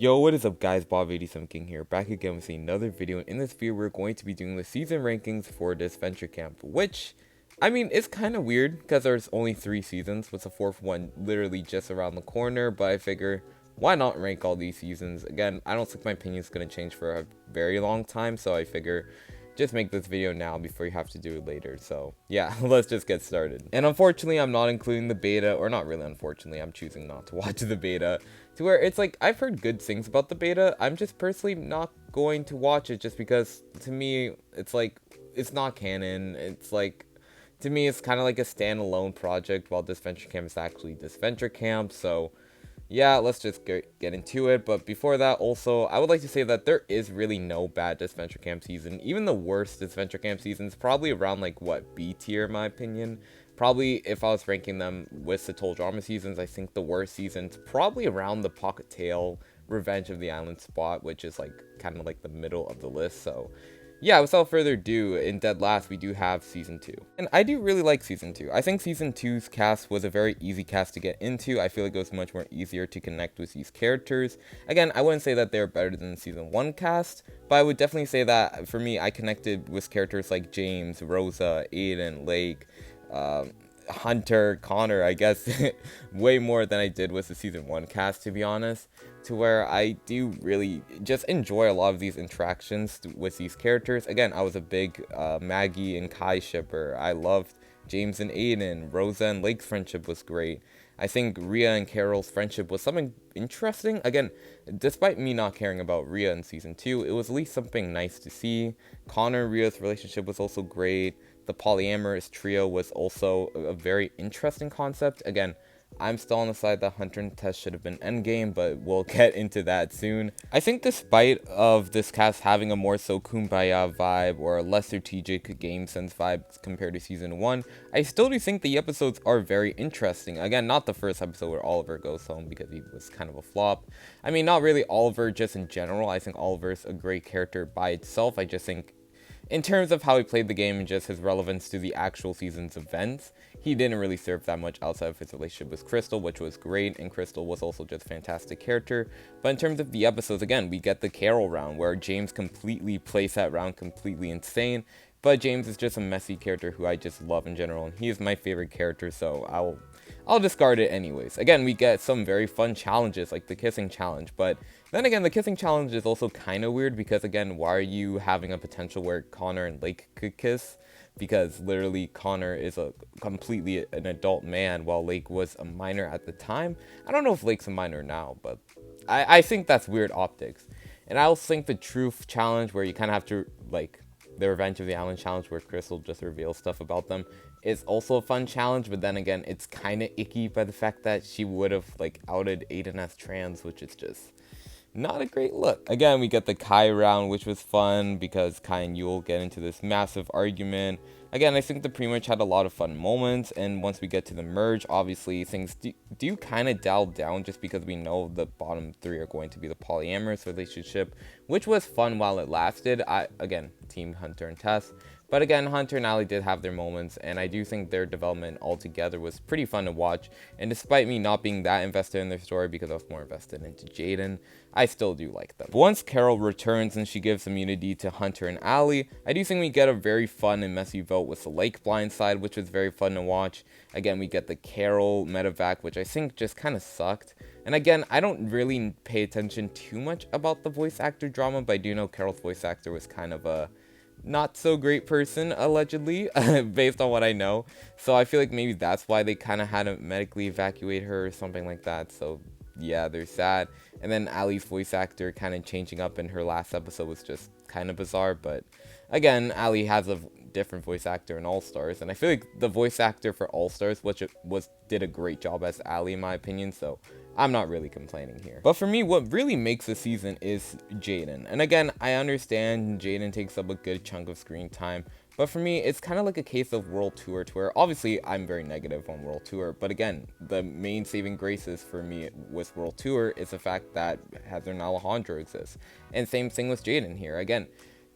Yo, what is up guys, Bob87 King here, back again with another video, and in this video we're going to be doing the season rankings for Disventure Camp, which, I mean, it's kind of weird, because there's only 3 seasons, with the 4th one literally just around the corner, but I figure, why not rank all these seasons? Again, I don't think my opinion is going to change for a very long time, so I figure, just make this video now before you have to do it later. So yeah, let's just get started. And unfortunately, I'm not including the beta, or not really unfortunately, I'm choosing not to watch the beta, to where it's like, I've heard good things about the beta. I'm just personally not going to watch it just because to me, it's like, it's not canon. It's like, to me, it's kind of like a standalone project, while Disventure Camp is actually Disventure Camp. So yeah, let's just get into it. But before that, also, I would like to say that there is really no bad Disventure Camp season. Even the worst Disventure Camp seasons, probably around, like, what, B tier, in my opinion. Probably, if I was ranking them with the Toll Drama seasons, I think the worst season's probably around the Pocket Tail Revenge of the Island spot, which is, like, kind of like the middle of the list. So yeah, without further ado, in dead last, we do have Season 2. And I do really like Season 2. I think Season 2's cast was a very easy cast to get into. I feel like it was much more easier to connect with these characters. Again, I wouldn't say that they're better than the Season 1 cast, but I would definitely say that, for me, I connected with characters like James, Rosa, Aiden, Lake, Hunter, Connor, I guess, way more than I did with the Season 1 cast, to be honest, to where I do really just enjoy a lot of these interactions with these characters. Again, I was a big Maggie and Kai shipper. I loved James and Aiden. Rosa and Lake's friendship was great. I think Rhea and Carol's friendship was something interesting. Again, despite me not caring about Rhea in Season 2, it was at least something nice to see. Connor and Rhea's relationship was also great. The polyamorous trio was also a very interesting concept. Again, I'm still on the side that Hunter and Tess should have been endgame, but we'll get into that soon. I think despite of this cast having a more so kumbaya vibe or a less strategic game sense vibe compared to Season 1, I still do think the episodes are very interesting. Again, not the first episode where Oliver goes home because he was kind of a flop. I mean, not really Oliver just in general. I think Oliver's a great character by itself. I just think in terms of how he played the game and just his relevance to the actual season's events, he didn't really serve that much outside of his relationship with Crystal, which was great, and Crystal was also just a fantastic character. But in terms of the episodes, again, we get the Carol round, where James completely plays that round completely insane, but James is just a messy character who I just love in general, and he is my favorite character, so I'll discard it anyways. Again, we get some very fun challenges, like the kissing challenge, but then again, the kissing challenge is also kind of weird, because again, why are you having a potential where Connor and Lake could kiss? Because literally Connor is a completely an adult man, while Lake was a minor at the time. I don't know if Lake's a minor now, but I think that's weird optics. And I also think the truth challenge, where you kind of have to, like, the Revenge of the Island challenge, where Crystal just reveals stuff about them, is also a fun challenge. But then again, it's kind of icky by the fact that she would have, like, outed Aiden as trans, which is just not a great look. Again, we get the Kai round, which was fun because Kai and Yule get into this massive argument. Again, I think the pre-merge had a lot of fun moments, and once we get to the merge, obviously things do kind of dial down, just because we know the bottom 3 are going to be the polyamorous relationship, which was fun while it lasted. Again, Team Hunter and Tess. But again, Hunter and Allie did have their moments, and I do think their development altogether was pretty fun to watch. And despite me not being that invested in their story, because I was more invested into Jaden, I still do like them. But once Carol returns and she gives immunity to Hunter and Allie, I do think we get a very fun and messy vote with the Lake blindside, which was very fun to watch. Again, we get the Carol medevac, which I think just kind of sucked. And again, I don't really pay attention too much about the voice actor drama, but I do know Carol's voice actor was kind of a not so great person, allegedly, based on what I know. So I feel like maybe that's why they kind of had to medically evacuate her or something like that. So yeah, there's that. And then Allie's voice actor kind of changing up in her last episode was just kind of bizarre. But again, Allie has a different voice actor in All Stars, and I feel like the voice actor for All Stars, which did a great job as Allie, in my opinion. So I'm not really complaining here. But for me, what really makes the season is Jaden. And again, I understand Jaden takes up a good chunk of screen time, but for me, it's kind of like a case of World Tour, to where obviously I'm very negative on World Tour, but again, the main saving graces for me with World Tour is the fact that Heather and Alejandro exists. And same thing with Jaden here. Again,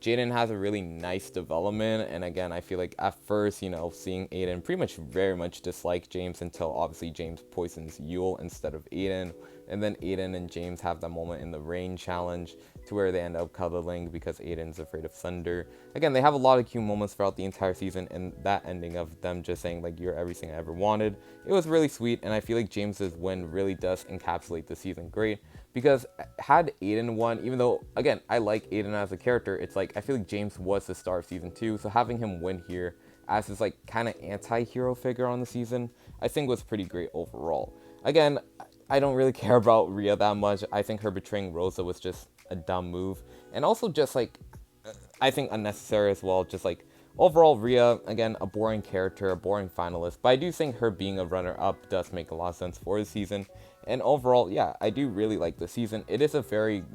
Jaden has a really nice development, and again, I feel like at first, seeing Aiden pretty much very much dislike James until obviously James poisons Yule instead of Aiden, and then Aiden and James have that moment in the rain challenge to where they end up cuddling because Aiden's afraid of thunder. Again, they have a lot of cute moments throughout the entire season, and that ending of them just saying like, "You're everything I ever wanted," it was really sweet, and I feel like James's win really does encapsulate the season great. Because had Aiden won, even though, again, I like Aiden as a character, it's like, I feel like James was the star of season 2, so having him win here as this, like, kind of anti-hero figure on the season, I think was pretty great overall. Again, I don't really care about Rhea that much. I think her betraying Rosa was just a dumb move. And also just, like, I think unnecessary as well. Just, like, overall, Rhea, again, a boring character, a boring finalist. But I do think her being a runner-up does make a lot of sense for the season. And overall, yeah, I do really like the season. It is a very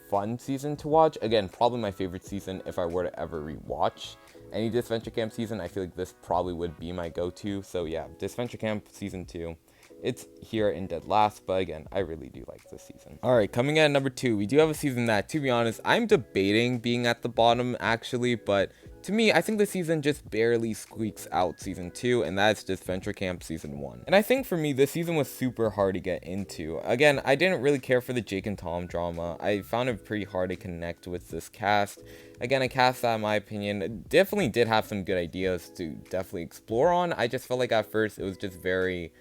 fun season to watch. Again, probably my favorite season if I were to ever rewatch any Disventure Camp season. I feel like this probably would be my go-to. So yeah, Disventure Camp season 2. It's here in dead last, but again, I really do like this season. All right, coming in at number 2, we do have a season that, to be honest, I'm debating being at the bottom actually, but to me, I think the season just barely squeaks out season 2, and that's Disventure Camp season 1. And I think for me, this season was super hard to get into. Again, I didn't really care for the Jake and Tom drama. I found it pretty hard to connect with this cast. Again, a cast that, in my opinion, definitely did have some good ideas to definitely explore on. I just felt like at first it was just very...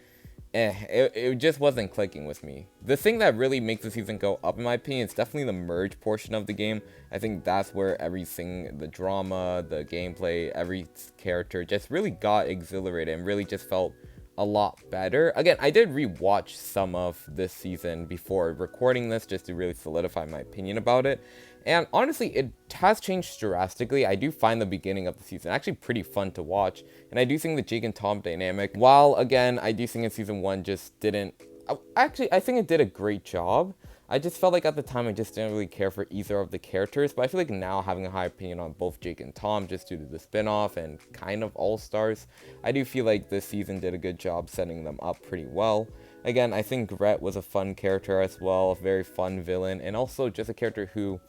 it just wasn't clicking with me. The thing that really makes the season go up, in my opinion, is definitely the merge portion of the game. I think that's where everything, the drama, the gameplay, every character just really got exhilarated and really just felt a lot better. Again, I did rewatch some of this season before recording this just to really solidify my opinion about it. And honestly, it has changed drastically. I do find the beginning of the season actually pretty fun to watch. And I do think the Jake and Tom dynamic, while again, I do think in season 1 just didn't... Actually, I think it did a great job. I just felt like at the time I just didn't really care for either of the characters. But I feel like now having a high opinion on both Jake and Tom just due to the spinoff and kind of all-stars, I do feel like this season did a good job setting them up pretty well. Again, I think Gret was a fun character as well, a very fun villain, and also just a character who...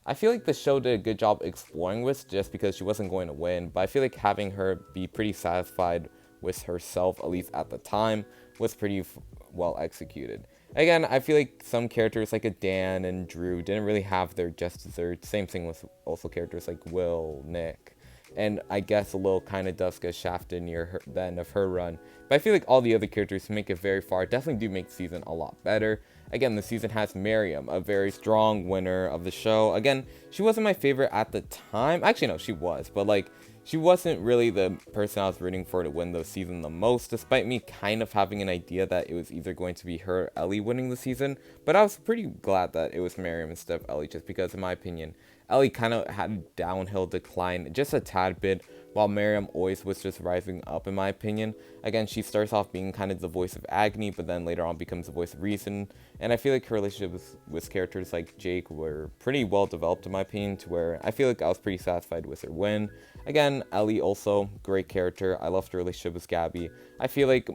I feel like the show did a good job exploring with just because she wasn't going to win, but I feel like having her be pretty satisfied with herself, at least at the time, was pretty well executed. Again, I feel like some characters like a Dan and Drew didn't really have their just desserts. Same thing with also characters like Will, Nick, and I guess a little kind of does get shafted near the end of her run. But I feel like all the other characters who make it very far definitely do make the season a lot better. Again, the season has Miriam, a very strong winner of the show. Again, she wasn't my favorite at the time. Actually, no, she was. But, like, she wasn't really the person I was rooting for to win the season the most, despite me kind of having an idea that it was either going to be her or Ellie winning the season. But I was pretty glad that it was Miriam instead of Ellie, just because, in my opinion, Ellie kind of had a downhill decline just a tad bit, while Miriam always was just rising up, in my opinion. Again, she starts off being kind of the voice of agony, but then later on becomes the voice of reason. And I feel like her relationships with characters like Jake were pretty well developed, in my opinion, to where I feel like I was pretty satisfied with her win. Again, Ellie also, great character. I loved her relationship with Gabby. I feel like...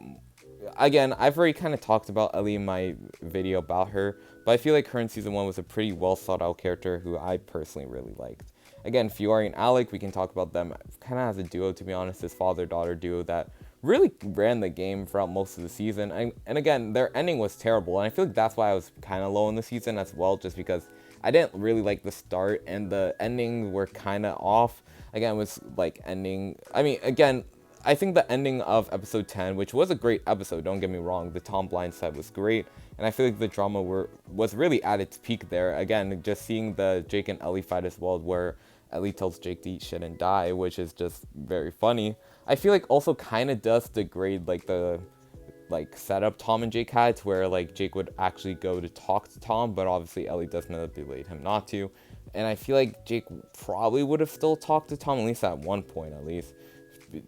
Again, I've already kind of talked about Ellie in my video about her, but I feel like her in season 1 was a pretty well thought out character who I personally really liked. Again, Fiore and Alec, we can talk about them kind of as a duo, to be honest, this father-daughter duo that really ran the game throughout most of the season. And again, their ending was terrible, and I feel like that's why I was kind of low in the season as well, just because I didn't really like the start, and the endings were kind of off. Again, it was like ending... I mean, again... I think the ending of episode 10, which was a great episode, don't get me wrong, the Tom Blindside was great, and I feel like the drama was really at its peak there. Again, just seeing the Jake and Ellie fight as well, where Ellie tells Jake to eat shit and die, which is just very funny. I feel like also kind of does degrade like the setup Tom and Jake had, to where like Jake would actually go to talk to Tom, but obviously Ellie does manipulate him not to. And I feel like Jake probably would have still talked to Tom, at least at one point at least.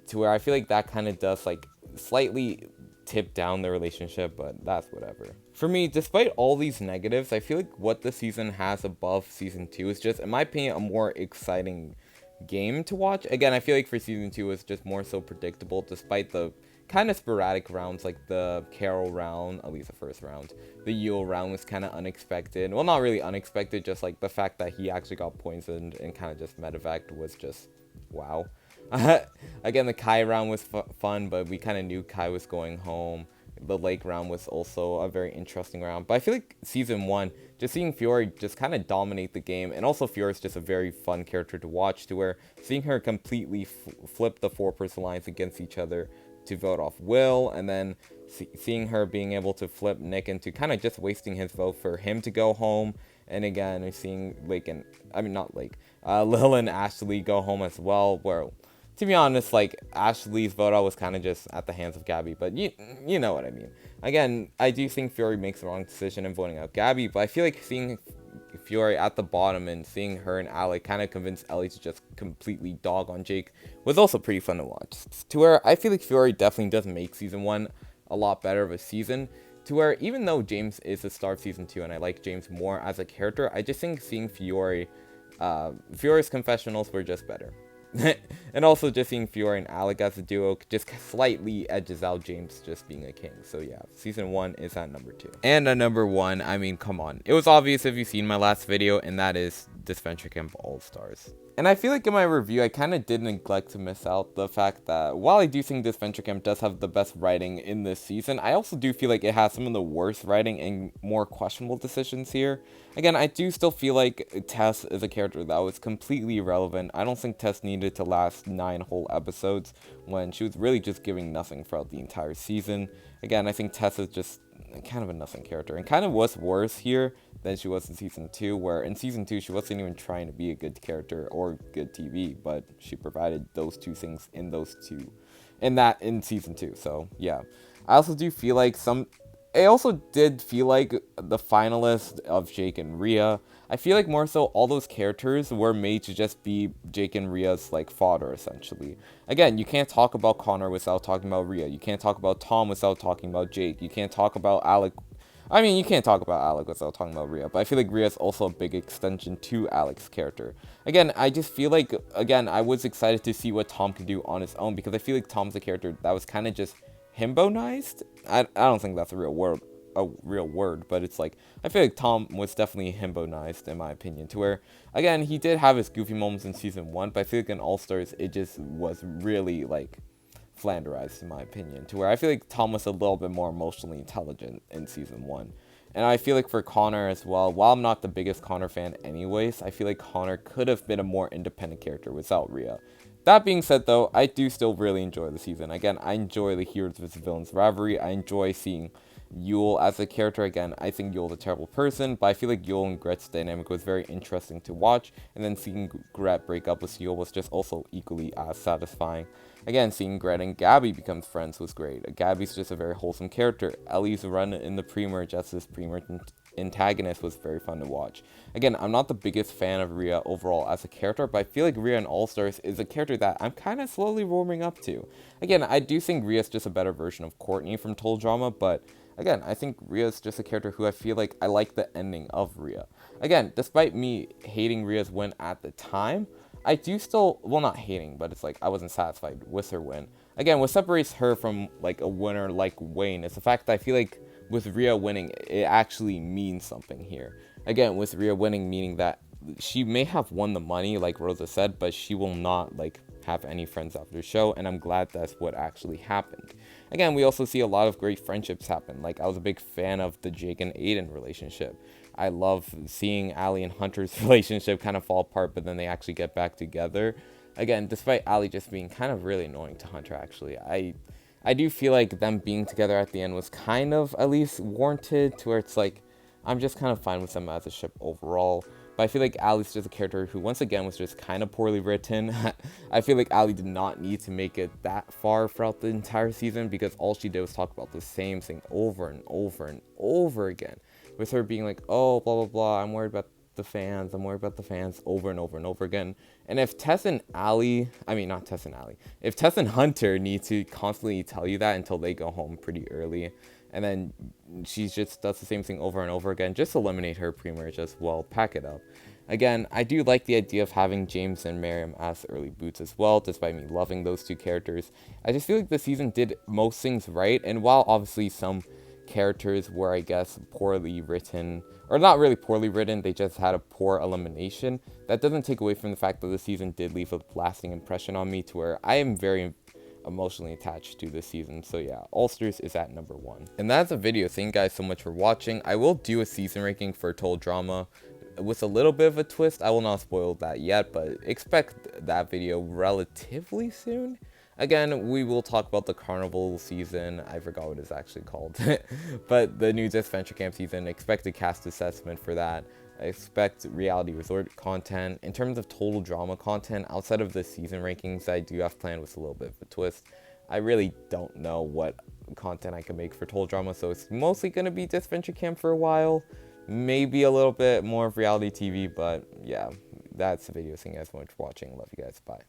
To where I feel like that kind of does like slightly tip down the relationship, but that's whatever. For me, despite all these negatives, I feel like what the season has above season 2 is just, in my opinion, a more exciting game to watch. Again, I feel like for season 2 it's just more so predictable, despite the kind of sporadic rounds, like the Carol round, at least the first round. The Yule round was kind of unexpected. Well, not really unexpected, just like the fact that he actually got poisoned and kind of just medevac was just wow. Again, the Kai round was fun, but we kind of knew Kai was going home. The lake round was also a very interesting round. But I feel like season 1, just seeing Fiore just kind of dominate the game, and also Fiore is just a very fun character to watch, to where seeing her completely flip the 4-person lines against each other to vote off Will, and then seeing her being able to flip Nick into kind of just wasting his vote for him to go home. And again, seeing Lil and Ashley go home as well, where, to be honest, like, Ashley's vote out was kind of just at the hands of Gabby, but you know what I mean. Again, I do think Fiore makes the wrong decision in voting out Gabby, but I feel like seeing Fiore at the bottom and seeing her and Alec kind of convince Ellie to just completely dog on Jake was also pretty fun to watch. To where I feel like Fiore definitely does make season 1 a lot better of a season, to where even though James is the star of season 2 and I like James more as a character, I just think seeing Fiore's confessionals were just better. And also just seeing Fiore and Alec as a duo just slightly edges out James just being a king. So yeah, season 1 is at number 2. And at number 1, I mean, come on. It was obvious if you've seen my last video, and that is Disventure Camp All-Stars. And I feel like in my review, I kind of did neglect to miss out the fact that while I do think Disventure Camp does have the best writing in this season, I also do feel like it has some of the worst writing and more questionable decisions here. Again, I do still feel like Tess is a character that was completely irrelevant. I don't think Tess needed to last 9 whole episodes when she was really just giving nothing throughout the entire season. Again, I think Tess is just kind of a nothing character, and kind of was worse here than she was in season 2, where in season 2 she wasn't even trying to be a good character or good TV, but she provided those two things in season 2. So yeah, I also do feel like I also did feel like the finalists of Jake and Rhea, I feel like more so all those characters were made to just be Jake and Rhea's like fodder, essentially. Again, you can't talk about Connor without talking about Rhea. You can't talk about Tom without talking about Jake. You can't talk about Alec. I mean, you can't talk about Alec without talking about Rhea, but I feel like Rhea is also a big extension to Alec's character. Again, I just feel like, I was excited to see what Tom could do on his own, because I feel like Tom's a character that was kind of just himbonized. I don't think that's a real word, but it's like, I feel like Tom was definitely himbonized in my opinion, to where, again, he did have his goofy moments in season 1, but I feel like in All-Stars, it just was really, like, flanderized in my opinion, to where I feel like Tom was a little bit more emotionally intelligent in season 1. And I feel like for Connor as well, while I'm not the biggest Connor fan anyways, I feel like Connor could have been a more independent character without Rhea. That being said though, I do still really enjoy the season. Again, I enjoy the heroes vs villains rivalry. I enjoy seeing Yule as a character. Again, I think Yule's a terrible person, but I feel like Yule and Gret's dynamic was very interesting to watch, and then seeing Gret break up with Yule was just also equally as satisfying. Again, seeing Gret and Gabby become friends was great. Gabby's just a very wholesome character. Ellie's run in the pre-merge as this pre-merge antagonist was very fun to watch. Again, I'm not the biggest fan of Rhea overall as a character, but I feel like Rhea in All-Stars is a character that I'm kind of slowly warming up to. Again, I do think Rhea's just a better version of Courtney from Total Drama, but again, I think Rhea's just a character who I feel like I like the ending of Rhea. Again, despite me hating Rhea's win at the time, I do still, well, not hating, but it's like I wasn't satisfied with her win. Again, what separates her from like a winner like Wayne is the fact that I feel like with Rhea winning, it actually means something here. Again, with Rhea winning, meaning that she may have won the money, like Rosa said, but she will not like have any friends after the show, and I'm glad that's what actually happened. Again, we also see a lot of great friendships happen. Like, I was a big fan of the Jake and Aiden relationship. I love seeing Allie and Hunter's relationship kind of fall apart, but then they actually get back together. Again, despite Allie just being kind of really annoying to Hunter, actually, I do feel like them being together at the end was kind of at least warranted, to where it's like, I'm just kind of fine with them as a ship overall. But I feel like Allie's just a character who, once again, was just kind of poorly written. I feel like Allie did not need to make it that far throughout the entire season, because all she did was talk about the same thing over and over and over again. With her being like, oh, blah, blah, blah, I'm worried about the fans, over and over and over again. And if Tess and Allie, I mean, not Tess and Allie, if Tess and Hunter need to constantly tell you that until they go home pretty early, and then she just does the same thing over and over again, just eliminate her pre-merge as well, pack it up. Again, I do like the idea of having James and Miriam as early boots as well, despite me loving those two characters. I just feel like the season did most things right, and while obviously some characters were, I guess, poorly written, or not really poorly written, they just had a poor elimination, that doesn't take away from the fact that the season did leave a lasting impression on me to where I am very emotionally attached to this season. So yeah, Ulsters is at number 1. And that's a video. Thank you guys so much for watching. I will do a season ranking for Total Drama with a little bit of a twist. I will not spoil that yet, but expect that video relatively soon. Again, we will talk about the Carnival season. I forgot what it's actually called. But the new Disventure Camp season, expect a cast assessment for that. I expect reality resort content. In terms of total drama content, outside of the season rankings I do have planned with a little bit of a twist, I really don't know what content I can make for total drama, so it's mostly going to be Disventure Camp for a while. Maybe a little bit more of reality TV, but yeah, that's the video. Thank you guys so much for watching. Love you guys. Bye.